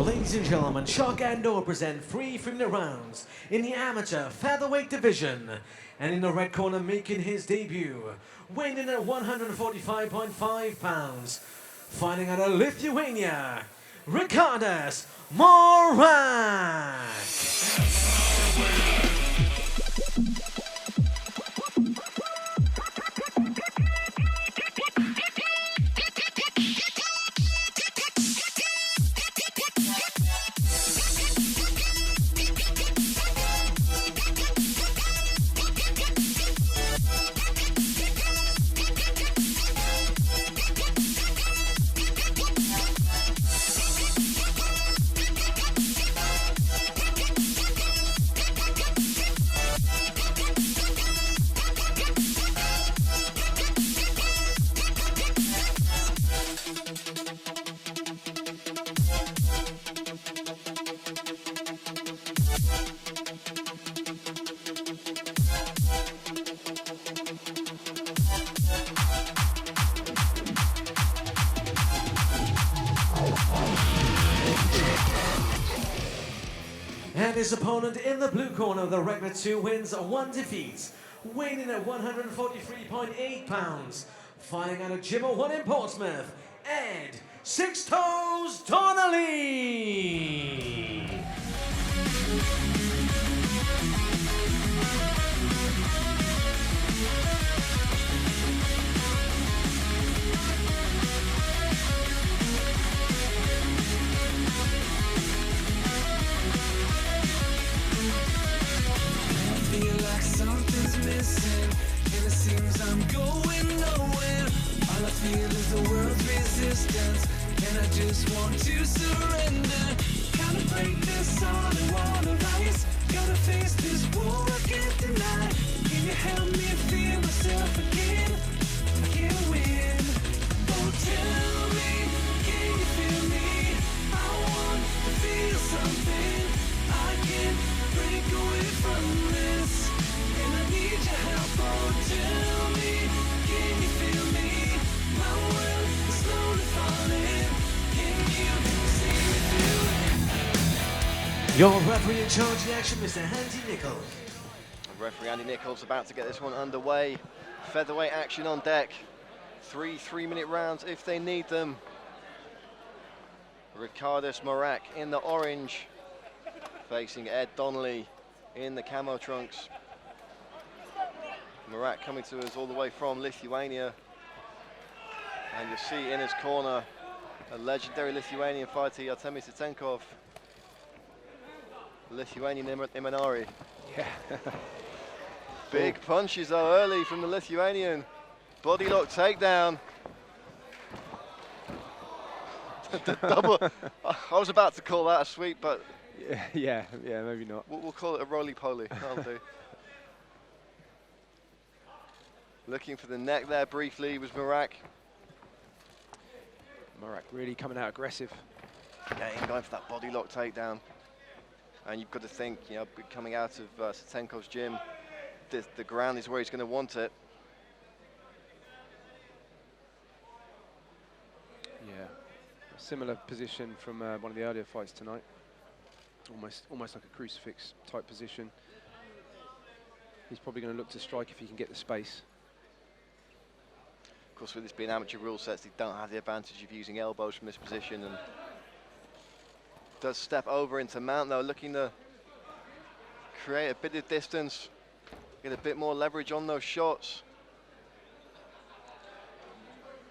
Ladies and gentlemen, Shock and Door present 3 3-minute rounds in the amateur featherweight division. And in the red corner making his debut, weighing in at 145.5 pounds, fighting out of Lithuania, Ricardas, Morac. And his opponent in the blue corner, the record 2 wins, 1 defeat, weighing in at 143.8 pounds, fighting out of Gym 1 in Portsmouth, Ed Six Toes Donnelly. And it seems I'm going nowhere. All I feel is the world's resistance, and I just want to surrender. Gotta break this solid wall of ice. Gotta face this war I can't deny. Can you help me feel myself again? I can't win. Oh, tell me, can you feel me? I want to feel something. I can't break away from this. Need your help, oh tell me, can you feel me? My world is slowly falling. Can you see me through? Your referee in charge of the action, Mr. Andy Nichols. Referee Andy Nichols about to get this one underway. Featherweight action on deck. 3 3-minute rounds if they need them. Ricardas Morac in the orange, facing Ed Donnelly in the camo trunks. Morac coming to us all the way from Lithuania. And you'll see in his corner a legendary Lithuanian fighter, Artemis Satenkov. Lithuanian Imanari. Yeah. Big punches though early from the Lithuanian. Body lock takedown. The double. I was about to call that a sweep, but yeah, maybe not. We'll call it a roly-poly. That'll do. Looking for the neck there briefly was Morac. Morac really coming out aggressive. Yeah, going for that body lock takedown. And you've got to think, you know, coming out of Satenkov's gym, the ground is where he's going to want it. Yeah, a similar position from one of the earlier fights tonight. Almost like a crucifix type position. He's probably going to look to strike if he can get the space. Of course, with this being amateur rule sets, they don't have the advantage of using elbows from this position, and does step over into mount though, looking to create a bit of distance, get a bit more leverage on those shots.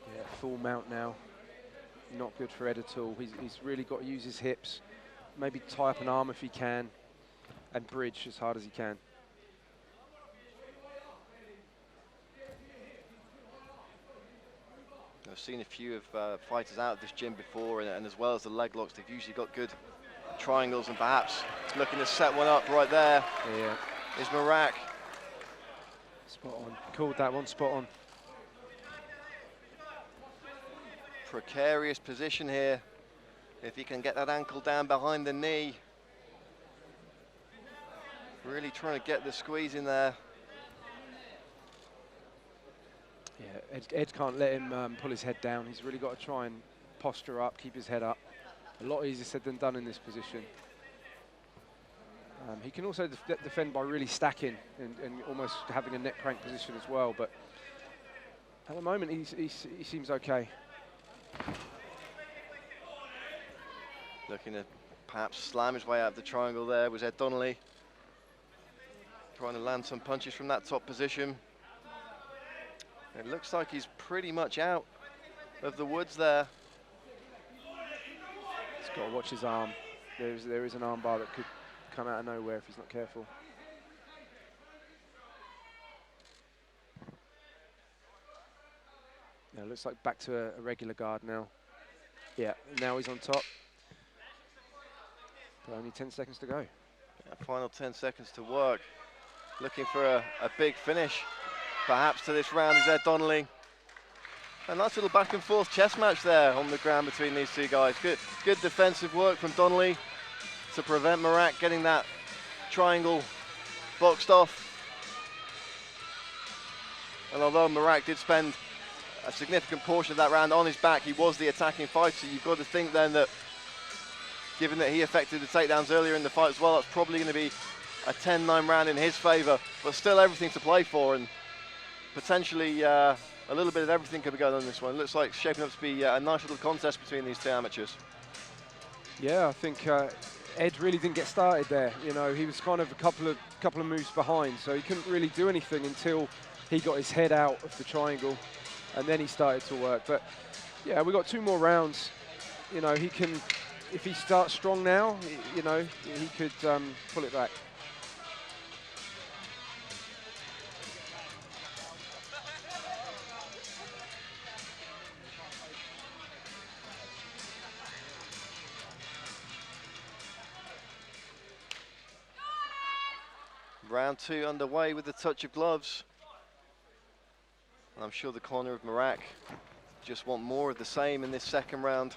Yeah, full mount now. Not good for Ed at all. He's really got to use his hips, maybe tie up an arm if he can, and bridge as hard as he can. I've seen a few of fighters out of this gym before, and as well as the leg locks, they've usually got good triangles, and perhaps looking to set one up right there. Yeah. Is Morac. Spot on. Called that one spot on. Precarious position here. If he can get that ankle down behind the knee. Really trying to get the squeeze in there. Yeah, Ed can't let him pull his head down. He's really got to try and posture up, keep his head up. A lot easier said than done in this position. He can also defend by really stacking and almost having a neck crank position as well, but at the moment he seems okay. Looking to perhaps slam his way out of the triangle there was Ed Donnelly. Trying to land some punches from that top position. It looks like he's pretty much out of the woods there. He's got to watch his arm. There is an arm bar that could come out of nowhere if he's not careful. Yeah, looks like back to a regular guard now. Yeah, now he's on top. But only 10 seconds to go. Yeah, final 10 seconds to work. Looking for a big finish, perhaps, to this round is Ed Donnelly. A nice little back and forth chess match there on the ground between these two guys. Good defensive work from Donnelly to prevent Morac getting that triangle boxed off. And although Morac did spend a significant portion of that round on his back, he was the attacking fighter. You've got to think then that, given that he effected the takedowns earlier in the fight as well, that's probably going to be a 10-9 round in his favour, but still everything to play for, and potentially a little bit of everything could be going on in this one. It looks like it's shaping up to be a nice little contest between these two amateurs. Yeah, I think Ed really didn't get started there. You know, he was kind of a couple of moves behind, so he couldn't really do anything until he got his head out of the triangle, and then he started to work. But yeah, we got 2 more rounds. You know, he can, if he starts strong now, you know, he could pull it back. Round 2 underway with the touch of gloves. And I'm sure the corner of Morac just want more of the same in this second round.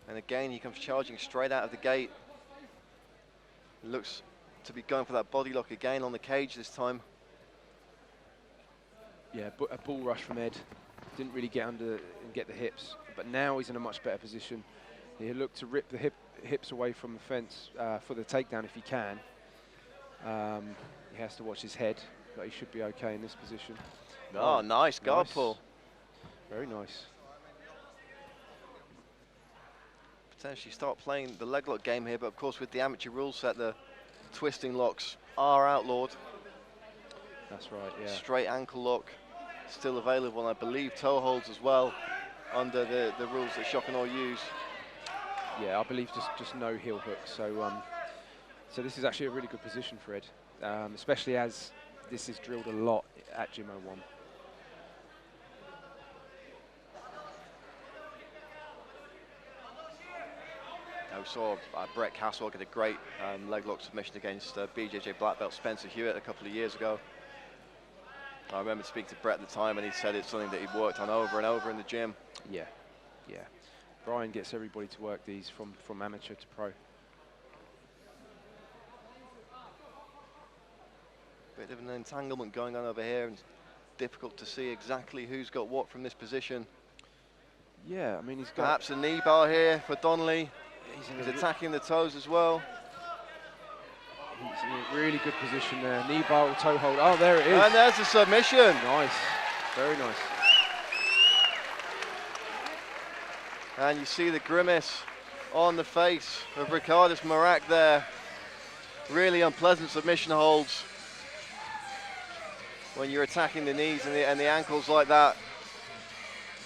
And again, he comes charging straight out of the gate. Looks to be going for that body lock again on the cage this time. Yeah, a bull rush from Ed. Didn't really get under and get the hips, but now he's in a much better position. He'll look to rip the hips away from the fence for the takedown if he can. He has to watch his head, but he should be okay in this position. Oh, nice guard pull. Very nice. Potentially start playing the leg lock game here, but of course with the amateur rule set, the twisting locks are outlawed. That's right, yeah. Straight ankle lock still available, and I believe toe holds as well under the rules that Shokanor use. Yeah, I believe just no heel hook. So this is actually a really good position for Ed, especially as this is drilled a lot at Gym 01. We saw Brett Caswell get a great leg lock submission against BJJ black belt Spencer Hewitt a couple of years ago. I remember speaking to Brett at the time, and he said it's something that he'd worked on over and over in the gym. Yeah, yeah. Brian gets everybody to work these from amateur to pro. Bit of an entanglement going on over here, and it's difficult to see exactly who's got what from this position. Yeah, I mean, he's got... Perhaps a knee bar here for Donnelly. He's attacking the toes as well. He's in a really good position there. Knee bar or toe hold. Oh, there it is. And there's the submission. Nice. Very nice. And you see the grimace on the face of Ricardas Morac there. Really unpleasant submission holds when you're attacking the knees and the ankles like that.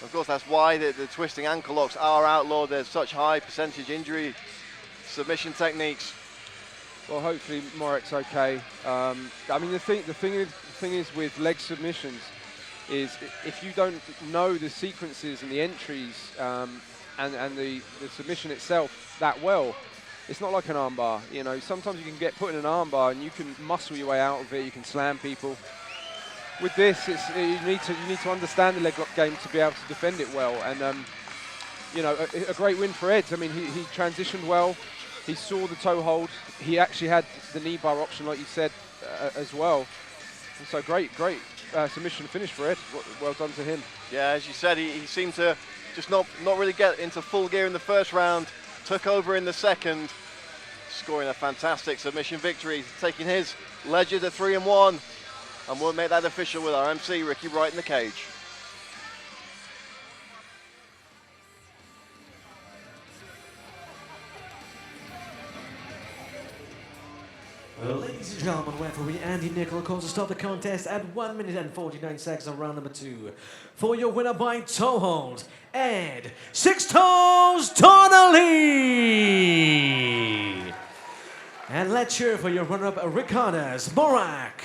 Of course, that's why the twisting ankle locks are outlawed. There's such high percentage injury submission techniques. Well, hopefully Morac's okay. I mean, the thing is with leg submissions is if you don't know the sequences and the entries and the submission itself that well, it's not like an armbar. You know, sometimes you can get put in an armbar and you can muscle your way out of it. You can slam people. With this, you need to understand the leg lock game to be able to defend it well. And you know, a great win for Ed. I mean, he transitioned well. He saw the toe hold. He actually had the knee bar option, like you said, as well. And so great submission finish for Ed. Well done to him. Yeah, as you said, he seemed to just not really get into full gear in the first round, took over in the second, scoring a fantastic submission victory, taking his ledger to 3-1, and we'll make that official with our MC, Ricky Wright, in the cage. Well, ladies and gentlemen, referee Andy Nicol calls to stop the contest at 1 minute and 49 seconds of round number 2. For your winner by toe hold, Ed Six Toes Donnelly. And let's cheer for your runner-up, Ricardas, Morac.